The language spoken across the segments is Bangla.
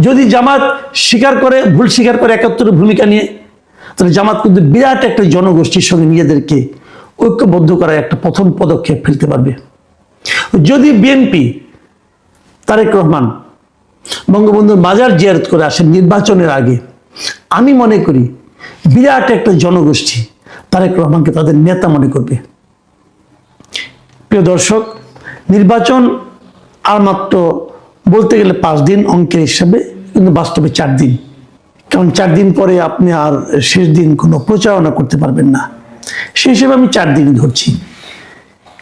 যদি জামাত স্বীকার করে, ভুল স্বীকার করে ৭১-এর ভূমিকা নিয়ে, তাহলে জামাত কিন্তু বিরাট একটা জনগোষ্ঠীর সঙ্গে নিজেদেরকে ঐক্যবদ্ধ করার একটা প্রথম পদক্ষেপ ফেলতে পারবে। যদি বিএনপি তারেক রহমান বঙ্গবন্ধুর মাজার জিয়ারত করে আসেন নির্বাচনের আগে, আমি মনে করি বিরাট একটা জনগোষ্ঠী তারেক রহমানকে তাদের নেতা মনে করবে। প্রিয় দর্শক, নির্বাচন আর মাত্র বলতে গেলে 5 দিন অঙ্কের হিসাবে, কিন্তু বাস্তবে 4 দিন। কারণ 4 দিন পরে আপনি আর শেষ দিন কোনো প্রচারণা করতে পারবেন না। সেই হিসেবে আমি 4 দিনই ধরছি।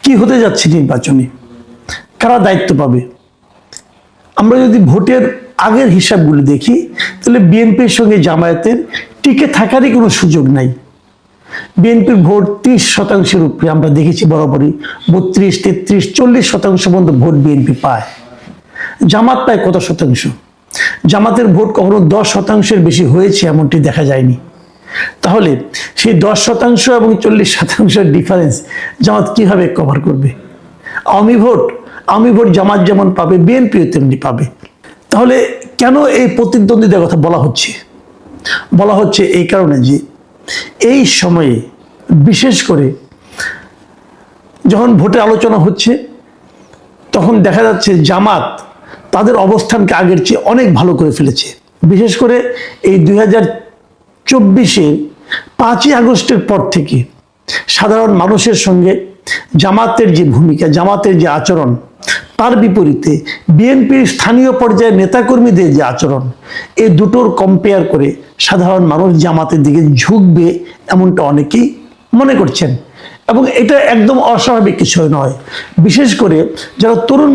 কি হতে যাচ্ছে নির্বাচনে, কারা দায়িত্ব পাবে? আমরা যদি ভোটের আগের হিসাবগুলো দেখি, তাহলে বিএনপির সঙ্গে জামায়াতের টিকে থাকারই কোনো সুযোগ নাই। বিএনপির ভোট 30% উপরে আমরা দেখেছি বরাবরই, 32, 33, 40% পর্যন্ত ভোট বিএনপি পায়। জামাত পায় কত শতাংশ? জামাতের ভোট কখনো 10%-এর বেশি হয়েছে এমনটি দেখা যায়নি। তাহলে সেই 10% এবং 40%-এর ডিফারেন্স জামাত কিভাবে কভার করবে? আওয়ামী ভোট জামাত যেমন পাবে, বিএনপিও তেমনি পাবে। তাহলে কেন এই প্রতিদ্বন্দ্বিতার কথা বলা হচ্ছে? বলা হচ্ছে এই কারণে যে এই সময়ে বিশেষ করে যখন ভোটের আলোচনা হচ্ছে, তখন দেখা যাচ্ছে জামাত তাদের অবস্থানকে আগের চেয়ে অনেক ভালো করে ফেলেছে। বিশেষ করে এই 2024-এর 5ই আগস্টের পর থেকে সাধারণ মানুষের সঙ্গে জামাতের যে ভূমিকা, জামাতের যে আচরণ, তার বিপরীতে বিএনপির স্থানীয় পর্যায়ের নেতাকর্মীদের যে আচরণ, এই দুটোর কম্পেয়ার করে সাধারণ মানুষ জামাতের দিকে ঝুঁকবে এমনটা অনেকেই মনে করছেন। এবং এটা একদম অস্বাভাবিক কিছু নয়। বিশেষ করে যারা তরুণ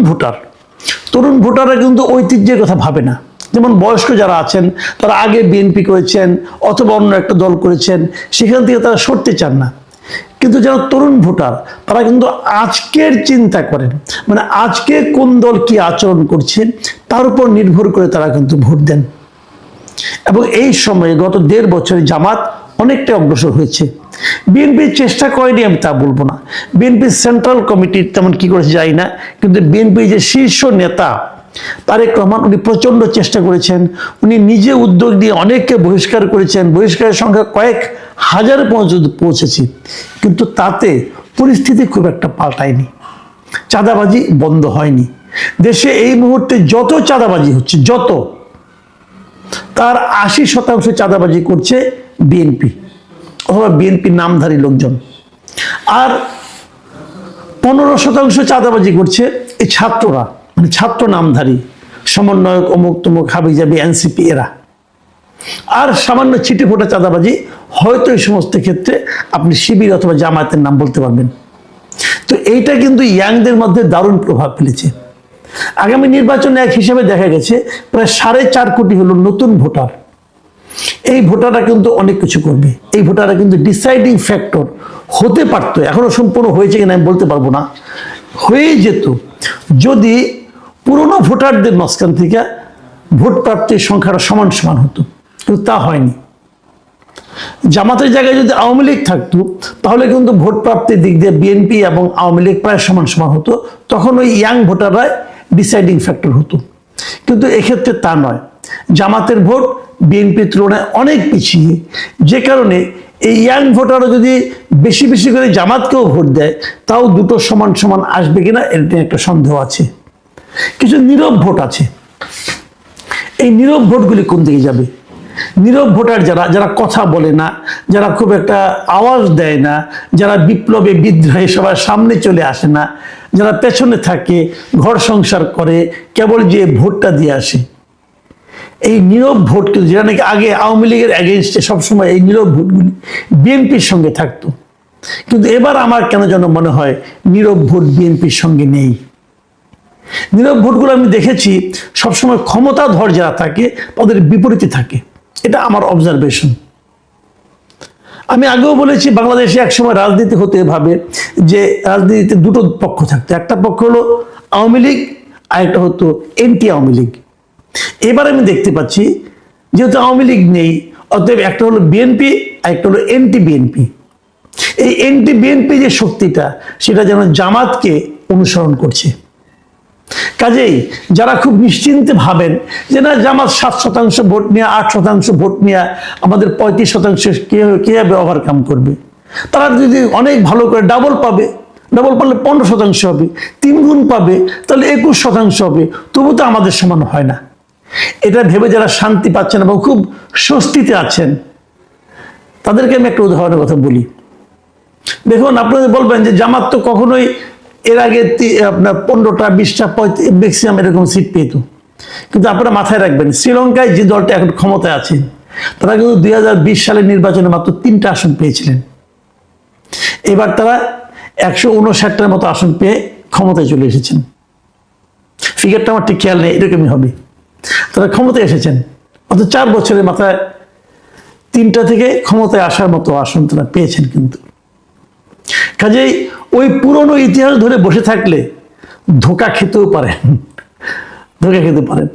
ভোটাররা কিন্তু ঐতিহ্যের কথা ভাবে না। যেমন বয়স্ক যারা আছেন, তারা আগে বিএনপি করেছেন অথবা অন্য একটা দল করেছেন, সেখান থেকে তারা সরতে চান না। কিন্তু যারা তরুণ ভোটার, তারা কিন্তু আজকের চিন্তা করেন, মানে আজকে কোন দল কি আচরণ করছে তার উপর নির্ভর করে তারা কিন্তু ভোট দেন। এবং এই সময়ে গত 1.5 বছরে জামাত অনেকটা অগ্রসর হয়েছে। বিএনপির চেষ্টা করেনি আমি তা বলবো না, বিএনপির সেন্ট্রাল কমিটি তেমন কি করেছে জানি না, কিন্তু বিএনপির যে শীর্ষ নেতা তারেক রহমান, উনি প্রচন্ড চেষ্টা করেছেন। উনি নিজে উদ্যোগ নিয়ে অনেককে বহিষ্কার করেছেন, বহিষ্কারের সংখ্যা কয়েক হাজার পর্যন্ত পৌঁছেছে। কিন্তু তাতে পরিস্থিতি খুব একটা পাল্টায়নি, চাঁদাবাজি বন্ধ হয়নি। দেশে এই মুহূর্তে যত চাঁদাবাজি হচ্ছে, তার 80% চাঁদাবাজি করছে বিএনপি অথবা বিএনপি নামধারী লোকজন, আর 15% চাঁদাবাজি করছে এই ছাত্ররা, মানে ছাত্র নামধারী সমন্বয়ক, অমুক তমুক, হাবিজাবি, এনসিপি এরা। আর সামান্য ছিটে ফোটা চাঁদাবাজি হয়তো এই সমস্ত ক্ষেত্রে আপনি শিবির অথবা জামায়াতের নাম বলতে পারবেন। তো এইটা কিন্তু ইয়াংদের মধ্যে দারুণ প্রভাব ফেলেছে। আগামী নির্বাচনে এক হিসাবে দেখা গেছে প্রায় 4.5 কোটি হলো নতুন ভোটার। এই ভোটাররা কিন্তু অনেক কিছু করবে। এই ভোটাররা কিন্তু ডিসাইডিং ফ্যাক্টর হতে পারতো, এখনো সম্পূর্ণ হয়েছে কিনা আমি বলতে পারবো না, হয়ে যেত যদি পুরনো ভোটারদের মাঝখান থেকে ভোট প্রাপ্তির সংখ্যাটা সমান সমান হতো, কিন্তু তা হয়নি। জামাতের জায়গায় যদি আওয়ামী লীগ থাকতো, তাহলে কিন্তু ভোট প্রাপ্তির দিক দিয়ে বিএনপি এবং আওয়ামী লীগ প্রায় সমান সমান হতো, তখন ওই ইয়াং ভোটাররাই ডিসাইডিং ফ্যাক্টর হতো। কিন্তু এক্ষেত্রে তা নয়, জামাতের ভোট বিএনপির তুলনায় অনেক পিছিয়ে, যে কারণে এই ইয়াং ভোটাররা যদি বেশি বেশি করে জামাতকেও ভোট দেয়, তাও দুটো সমান সমান আসবে কিনা এর নিয়ে একটা সন্দেহ আছে। কিছু নীরব ভোট আছে, এই নীরব ভোটগুলি কোন দিকে যাবে? নীরব ভোটার যারা কথা বলে না, যারা খুব একটা আওয়াজ দেয় না, যারা বিপ্লবে বিদ্রোহে সবার সামনে চলে আসে না, যারা পেছনে থাকে, ঘর সংসার করে, কেবল যে ভোটটা দিয়ে আসে, এই নীরব ভোট কিন্তু যেটা নাকি আগে আওয়ামী লীগের এগেনস্টে সবসময় এই নীরব ভোটগুলি বিএনপির সঙ্গে থাকতো, কিন্তু এবার আমার কেন যেন মনে হয় নীরব ভোট বিএনপির সঙ্গে নেই। নীরব ভোটগুলো আমি দেখেছি সবসময় ক্ষমতাধর যারা থাকে তাদের বিপরীতে থাকে, এটা আমার অবজারভেশন। আমি আগেও বলেছি বাংলাদেশে একসময় রাজনীতি হতে ভাবে যে রাজনীতিতে দুটো পক্ষ থাকতো, একটা পক্ষ হলো আওয়ামী লীগ আর একটা হতো এন্টি আওয়ামী লীগ। এবার আমি দেখতে পাচ্ছি যেহেতু আওয়ামী লীগ নেই, অতএব একটা হলো বিএনপি আর একটা হলো এন্টি বিএনপি। এই এন্টি বিএনপি যে শক্তিটা, সেটা যেন জামাতকে অনুসরণ করছে। কাজেই যারা খুব নিশ্চিন্তে ভাবেন যে না জামাত 7% ভোট নিয়ে 8% ভোট নিয়ে আমাদের 35% কিভাবে ওভারকাম করবে, তারা যদি অনেক ভালো করে ডাবল পাবে, ডাবল পারলে 15% হবে, 3 গুণ পাবে তাহলে 21% হবে, তবু তো আমাদের সমান হয় না। এটা ভেবে যারা শান্তি পাচ্ছেন এবং খুব স্বস্তিতে আছেন তাদেরকে আমি একটা উদাহরণের কথা বলি। দেখুন, আপনাদের বলবেন যে জামাত তো কখনোই এর আগে আপনার 15টা 20টা ম্যাক্সিমাম এরকম সিট পেত, কিন্তু আপনারা মাথায় রাখবেন শ্রীলঙ্কায় যে দলটা এখন ক্ষমতায় আছে তারা কিন্তু 2020 সালের নির্বাচনে মাত্র 3টা আসন পেয়েছিলেন। এবার তারা 159টার মতো আসন পেয়ে ক্ষমতায় চলে এসেছেন। ফিগারটা আমার ঠিক খেয়াল নেই, এরকমই হবে। তারা ক্ষমতায় এসেছেন মাত্র 4 বছরের মাথায় 3টা থেকে ক্ষমতায় আসার মতো আসন তারা পেয়েছেন। কিন্তু কাজেই ওই পুরনো ইতিহাস ধরে বসে থাকলে ধোঁকা খেতেও পারেন, ধোঁকা খেতে পারেন।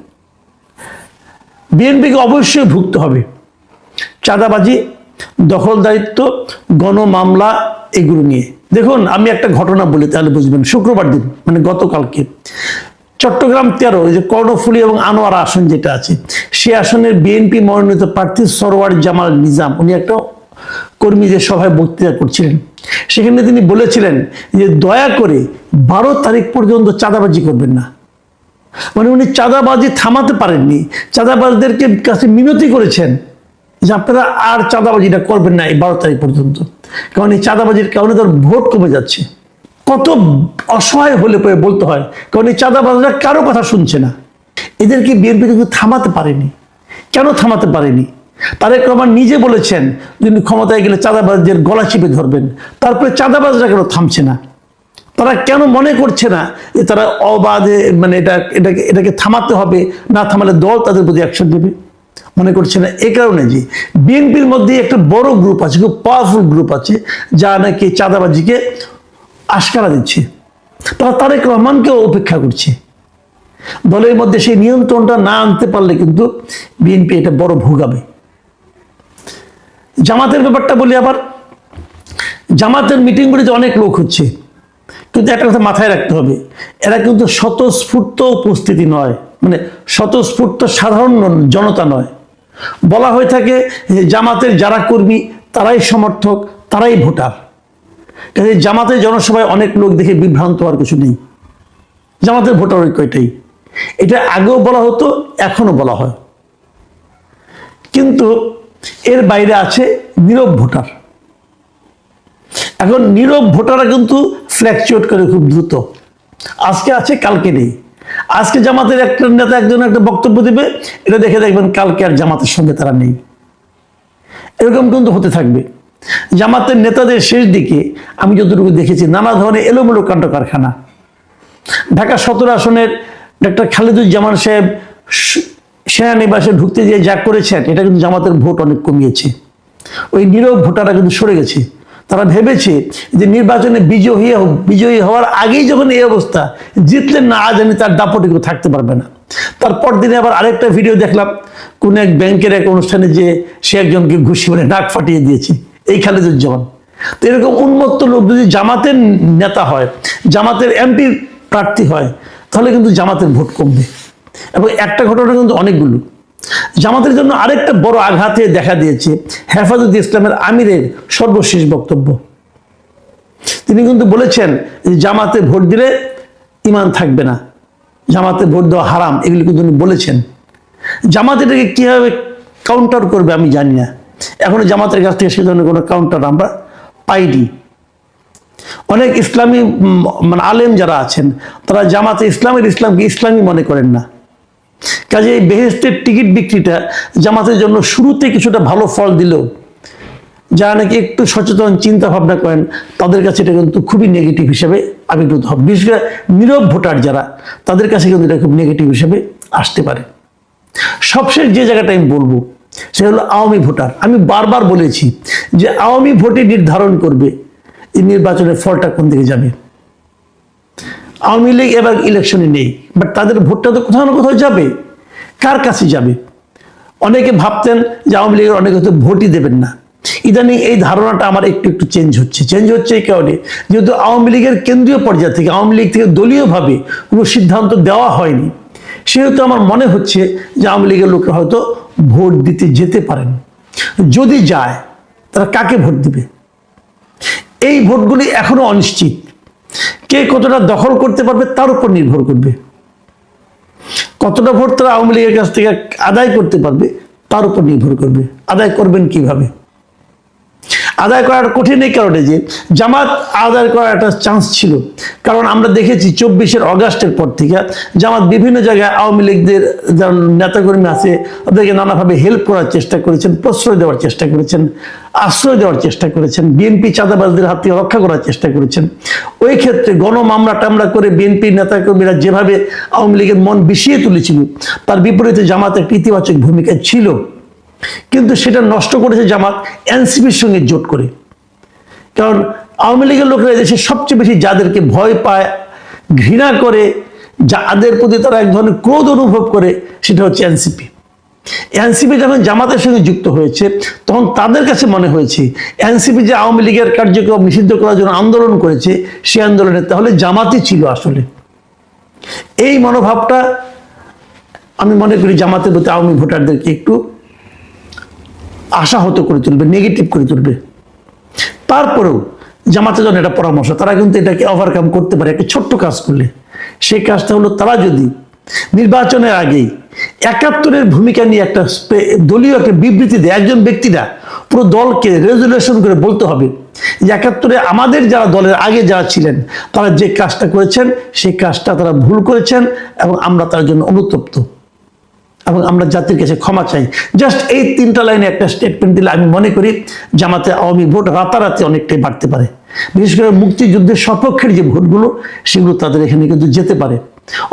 বিএনপিকে অবশ্যই ভুগতে হবে চাঁদাবাজি, দখলদারিত্ব, গণমামলা এগুলো নিয়ে। দেখুন, আমি একটা ঘটনা বলি তাহলে বুঝবেন। শুক্রবার দিন মানে গতকালকে চট্টগ্রাম 13 যে কর্ণফুলী এবং আনোয়ারা আসন যেটা আছে, সে আসনের বিএনপি মনোনীত প্রার্থী সরওয়ার জামাল নিজাম উনি একটা কর্মীদের সভায় বক্তৃতা করছিলেন। সেখানে তিনি বলেছিলেন যে দয়া করে 12 তারিখ পর্যন্ত চাঁদাবাজি করবেন না। মানে উনি চাঁদাবাজি থামাতে পারেননি, চাঁদাবাজদেরকে কাছে মিনতি করেছেন যে আপনারা আর চাঁদাবাজিটা করবেন না এই 12 তারিখ পর্যন্ত, কারণ এই চাঁদাবাজির কারণে তার ভোট কমে যাচ্ছে। কত অসহায় হলে পরে বলতে হয়, কারণ এই চাঁদাবাজরা কারো কথা শুনছে না। এদেরকে বিএনপি কিন্তু থামাতে পারেনি। কেন থামাতে পারেনি? তারেক রহমান নিজে বলেছেন যিনি ক্ষমতায় গেলে চাঁদাবাজদের গলা চিপে ধরবেন। তারপরে চাঁদাবাজরা কেন থামছে না? তারা কেন মনে করছে না যে তারা অবাধে মানে এটাকে থামাতে হবে, না থামালে দল তাদের প্রতি অ্যাকশন দেবে? মনে করছে না। এ কারণে যে বিএনপির মধ্যে একটা বড় গ্রুপ আছে, খুব পাওয়ারফুল গ্রুপ আছে, যা নাকি চাঁদাবাজিকে আশকারা দিচ্ছে। তারা তারেক রহমানকেও উপেক্ষা করছে। দলের মধ্যে সেই নিয়ন্ত্রণটা না আনতে পারলে কিন্তু বিএনপি এটা বড় ভোগাবে। জামাতের ব্যাপারটা বলি আবার। জামাতের মিটিংগুলিতে অনেক লোক হচ্ছে, কিন্তু একটা কথা মাথায় রাখতে হবে, এরা কিন্তু স্বতঃস্ফূর্ত উপস্থিতি নয়, মানে স্বতঃস্ফূর্ত সাধারণ জনতা নয়। বলা হয়ে থাকে যে জামাতের যারা কর্মী তারাই সমর্থক, তারাই ভোটার। কাজে জামাতের জনসভায় অনেক লোক দেখে বিভ্রান্ত হওয়ার কিছু নেই। জামাতের ভোটার ঐক্য এটাই। এটা আগেও বলা হতো, এখনো বলা হয়। কিন্তু এর বাইরে আছে নীরব ভোটার। এখন নীরব ভোটাররা কিন্তু ফ্ল্যাকচুয়েট করে খুব দ্রুত। আজকে আছে, কালকে নেই। আজকে জামাতের একটা নেতা একজন একটা বক্তব্য দেবে, এটা দেখে দেখবেন কালকে আর জামাতের সঙ্গে তারা নেই। এরকম কিন্তু হতে থাকবে। জামাতের নেতাদের শেষ দিকে আমি যতটুকু দেখেছি নানা ধরনের এলোমেলো কাণ্ড কারখানা। ঢাকা 17 আসনের ডক্টর খালেদুজ্জামান সাহেব সেনানিবাসে ঢুকতে গিয়ে যা করেছেন, এটা কিন্তু জামাতের ভোট অনেক কমিয়েছে। ওই নীরব ভোটাররা কিন্তু সরে গেছে। তারা ভেবেছে যে নির্বাচনে বিজয়ী হওয়ার আগেই যখন এই অবস্থা, জিতলেন না জানি তার দাপটে কেউ থাকতে পারবে না। তারপর দিনে আবার আরেকটা ভিডিও দেখলাম, কোন এক ব্যাংকের এক অনুষ্ঠানে যে সে একজনকে ঘুষি মানে নাক ফাটিয়ে দিয়েছে, এই খালেদুজ্জামান। তো এরকম উন্মত্ত লোক যদি জামাতের নেতা হয়, জামাতের এমপি প্রার্থী হয়, তাহলে কিন্তু জামাতের ভোট কমবে। এবং একটা ঘটনা কিন্তু অনেকগুলো। জামাতের জন্য আরেকটা বড় আঘাতে দেখা দিয়েছে হেফাজতে ইসলামের আমিরের সর্বশেষ বক্তব্য। তিনি কিন্তু বলেছেন যে জামাতে ভোট দিলে ঈমান থাকবে না, জামাতে ভোট দেওয়া হারাম, এগুলো কিন্তু উনি বলেছেন। জামাত এটাকে কিভাবে কাউন্টার করবে আমি জানি না। এখনো জামাতের কাছ থেকে সে ধরনের কোনো কাউন্টার আমরা পাইনি। অনেক ইসলামী মানে আলেম যারা আছেন তারা জামাতে ইসলামকে ইসলামী মনে করেন না। কাজে এই বেহেশতের টিকিট বিক্রিটা জামাতের জন্য শুরুতে কিছুটা ভালো ফল দিলেও যারা নাকি একটু সচেতন চিন্তা ভাবনা করেন তাদের কাছে এটা কিন্তু খুবই নেগেটিভ হিসেবে আবির্ভূত হবে। বিশেষ করে নীরব ভোটার যারা, তাদের কাছে কিন্তু এটা খুব নেগেটিভ হিসেবে আসতে পারে। সবশেষ যে জায়গাটা আমি বলবো সেটা হলো আওয়ামী ভোটার। আমি বারবার বলেছি যে আওয়ামী ভোটই নির্ধারণ করবে এই নির্বাচনের ফলটা কোন দিকে যাবে। আওয়ামী লীগ এবার ইলেকশনে নেই, বাট তাদের ভোটটা তো কোথাও না কোথাও যাবে। কার কাছে যাবে? অনেকে ভাবতেন যে আওয়ামী লীগের অনেকে হয়তো ভোটই দেবেন না, ইদানিং এই ধারণাটা আমার একটু একটু চেঞ্জ হচ্ছে এই কারণে, যেহেতু আওয়ামী লীগের কেন্দ্রীয় পর্যায় থেকে, আওয়ামী লীগ থেকে দলীয়ভাবে কোনো সিদ্ধান্ত দেওয়া হয়নি, সেহেতু আমার মনে হচ্ছে যে আওয়ামী লীগের লোকেরা হয়তো ভোট দিতে যেতে পারেন। যদি যায়, তারা কাকে ভোট দিবে? এই ভোটগুলি এখনো অনিশ্চিত। কে কতটা দখল করতে পারবে তার উপর নির্ভর করবে। কতটা ভোট তারা আওয়ামী লীগের কাছ থেকে আদায় করতে পারবে তার উপর নির্ভর করবে। আদায় করবেন কিভাবে? আদায় করার কঠিন এই কারণে যে জামাত আদায় করার একটা চান্স ছিল, কারণ আমরা দেখেছি 24 অগাস্টের পর থেকে জামাত বিভিন্ন জায়গায় আওয়ামী লীগদের যারা নেতাকর্মী আছে তাদেরকে নানাভাবে হেল্প করার চেষ্টা করেছেন, প্রশ্রয় দেওয়ার চেষ্টা করেছেন, আশ্রয় দেওয়ার চেষ্টা করেছেন, বিএনপি চাঁদাবাজদের হাত থেকে রক্ষা করার চেষ্টা করেছেন। ওই ক্ষেত্রে গণমামলা টামলা করে বিএনপি নেতাকর্মীরা যেভাবে আওয়ামী লীগের মন বিষিয়ে তুলেছিল, তার বিপরীতে জামাত একটা ইতিবাচক ভূমিকা ছিল। কিন্তু সেটা নষ্ট করেছে জামাত এনসিপির সঙ্গে জোট করে। কারণ আওয়ামী লীগের লোকেরা দেশে সবচেয়ে বেশি যাদেরকে ভয় পায়, ঘৃণা করে, যাদের প্রতি তারা এক ধরনের ক্রোধ অনুভব করে, সেটা হচ্ছে এনসিপি। এনসিপি যখন জামাতের সঙ্গে যুক্ত হয়েছে, তখন তাদের কাছে মনে হয়েছে এনসিপি যে আওয়ামী লীগের কার্যক্রম নিষিদ্ধ করার জন্য আন্দোলন করেছে, সেই আন্দোলনে তাহলে জামাতই ছিল আসলে। এই মনোভাবটা আমি মনে করি জামাতের প্রতি আওয়ামী ভোটারদেরকে একটু আশাহত করে তুলবে, নেগেটিভ করে তুলবে। তারপরেও জামাতের জন্য এটা পরামর্শ, তারা কিন্তু এটাকে ওভারকাম করতে পারে একটা ছোট্ট কাজ করলে। সেই কাজটা হলো, তারা যদি নির্বাচনের আগেই ৭১-এর ভূমিকা নিয়ে একটা দলীয় একটা বিবৃতি দেয়, একজন ব্যক্তিরা পুরো দলকে রেজুলেশন করে বলতে হবে যে ৭১-এ আমাদের যারা দলের আগে যারা ছিলেন তারা যে কাজটা করেছেন সেই কাজটা তারা ভুল করেছেন এবং আমরা তার জন্য অনুতপ্ত এবং আমরা জাতির কাছে ক্ষমা চাই। জাস্ট এই 3টা লাইনে একটা স্টেটমেন্ট দিলে আমি মনে করি জামাতে আওয়ামী ভোট রাতারাতি অনেকটাই বাড়তে পারে। বিশেষ করে মুক্তিযুদ্ধের সপক্ষের যে ভোটগুলো, সেগুলো তাদের এখানে কিন্তু যেতে পারে।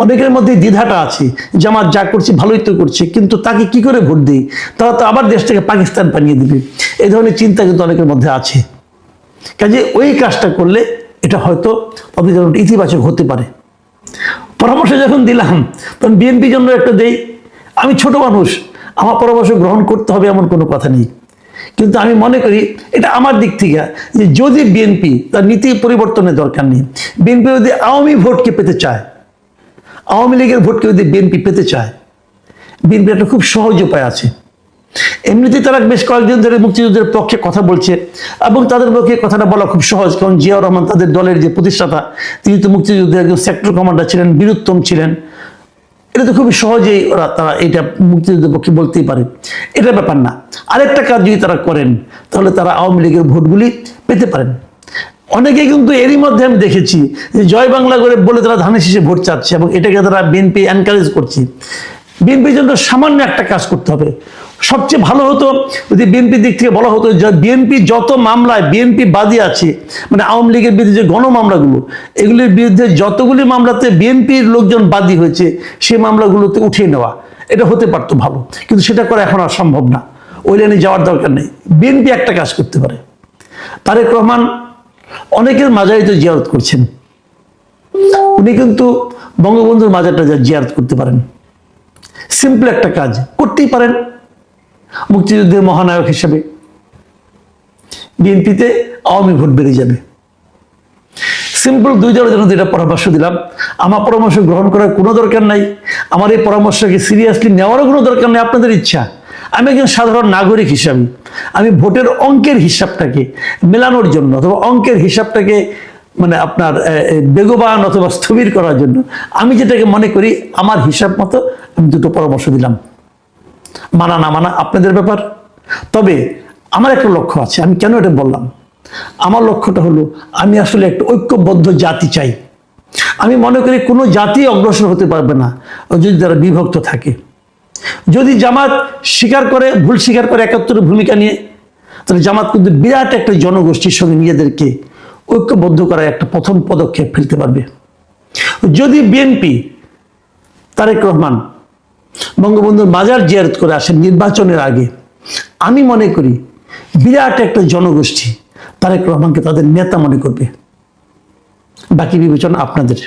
অনেকের মধ্যে দ্বিধাটা আছে, জামাত যা করছে ভালোই তো করছে, কিন্তু তাকে কি করে ভোট দিই, তারা তো আবার দেশটাকে পাকিস্তান বানিয়ে দিবে, এই ধরনের চিন্তা কিন্তু অনেকের মধ্যে আছে। কাজে ওই কাজটা করলে এটা হয়তো তাদের জন্য ইতিবাচক হতে পারে। পরামর্শ যখন দিলাম তখন বিএনপির জন্য একটা দেই। আমি ছোট মানুষ, আমার পরামর্শ গ্রহণ করতে হবে এমন কোনো কথা নেই, কিন্তু আমি মনে করি এটা আমার দিক থেকে যে যদি বিএনপি তার নীতি পরিবর্তনের দরকার নেই, বিএনপি যদি আওয়ামী ভোটকে পেতে চায়, আওয়ামী লীগের ভোটকে যদি বিএনপি পেতে চায়, বিএনপির একটা খুব সহজ উপায় আছে। এমনিতেই তারা বেশ কয়েকদিন ধরে মুক্তিযুদ্ধের পক্ষে কথা বলছে এবং তাদের পক্ষে কথাটা বলা খুব সহজ, কারণ জিয়াউর রহমান তাদের দলের যে প্রতিষ্ঠাতা, তিনি তো মুক্তিযুদ্ধের একজন সেক্টর কমান্ডার ছিলেন, বীরুত্তম ছিলেন। এটা তো খুবই সহজেই তারা এটা মুক্তিযুদ্ধের পক্ষে বলতেই পারে, এটা ব্যাপার না। আরেকটা কাজ যদি তারা করেন তাহলে তারা আওয়ামী লীগের ভোটগুলি পেতে পারেন। অনেকে কিন্তু এরই মধ্যে আমি দেখেছি যে জয় বাংলা করে বলে তারা ধানের শীষে ভোট চাচ্ছে এবং এটাকে তারা বিএনপি এনকারেজ করছে। বিএনপির জন্য সামান্য একটা কাজ করতে হবে। সবচেয়ে ভালো হতো যদি বিএনপির দিক থেকে বলা হতো যে বিএনপি যত মামলায় বিএনপি বাদী আছে, মানে আওয়ামী লীগের বিরুদ্ধে যে গণমামলাগুলো, এগুলির বিরুদ্ধে যতগুলি মামলাতে বিএনপির লোকজন বাদী হয়েছে সেই মামলাগুলোতে উঠিয়ে নেওয়া, এটা হতে পারতো ভালো, কিন্তু সেটা করা এখন আর সম্ভব না। ওই লাইনে যাওয়ার দরকার নেই। বিএনপি একটা কাজ করতে পারে, তারেক রহমান অনেকের মাজারই তো জিয়ারত করছেন, উনি কিন্তু বঙ্গবন্ধুর মাজারটা জিয়ারত করতে পারেন। সিম্পল একটা কাজ করতেই পারেন মুক্তিযুদ্ধের মহানায়ক হিসেবে। বিএনপিতে আওয়ামী ভোট বেড়ে যাবে। সিম্পল 2 দলের জন্য যেটা পরামর্শ দিলাম, আমার পরামর্শ গ্রহণ করার কোনো দরকার নাই, আমার এই পরামর্শকে সিরিয়াসলি নেওয়ারও কোনো দরকার নেই, আপনাদের ইচ্ছা। আমি একজন সাধারণ নাগরিক হিসাবে আমি ভোটের অঙ্কের হিসাবটাকে মেলানোর জন্য অথবা অঙ্কের হিসাবটাকে মানে আপনার বেগবান অথবা স্থবির করার জন্য আমি যেটাকে মনে করি আমার হিসাব মতো আমি 2টো পরামর্শ দিলাম। মানা না মানা আপনাদের ব্যাপার। তবে আমার একটা লক্ষ্য আছে। আমি কেন এটা বললাম? আমার লক্ষ্যটা হলো আমি আসলে একটা ঐক্যবদ্ধ জাতি চাই। আমি মনে করি কোনো জাতি অগ্রসর হতে পারবে না যদি তারা বিভক্ত থাকে। যদি জামাত ভুল স্বীকার করে ৭১-এর ভূমিকা নিয়ে, তাহলে জামাত কিন্তু বিরাট একটা জনগোষ্ঠীর সঙ্গে নিজেদেরকে ঐক্যবদ্ধ করার একটা প্রথম পদক্ষেপ ফেলতে পারবে। যদি বিএনপি তারেক রহমান বঙ্গবন্ধুর মাজার জিয়ারত করে আসেন নির্বাচনের আগে, আমি মনে করি বিরাট একটা জনগোষ্ঠী তারেক রহমানকে তাদের নেতা মনে করবে। বাকি বিবেচনা আপনাদের।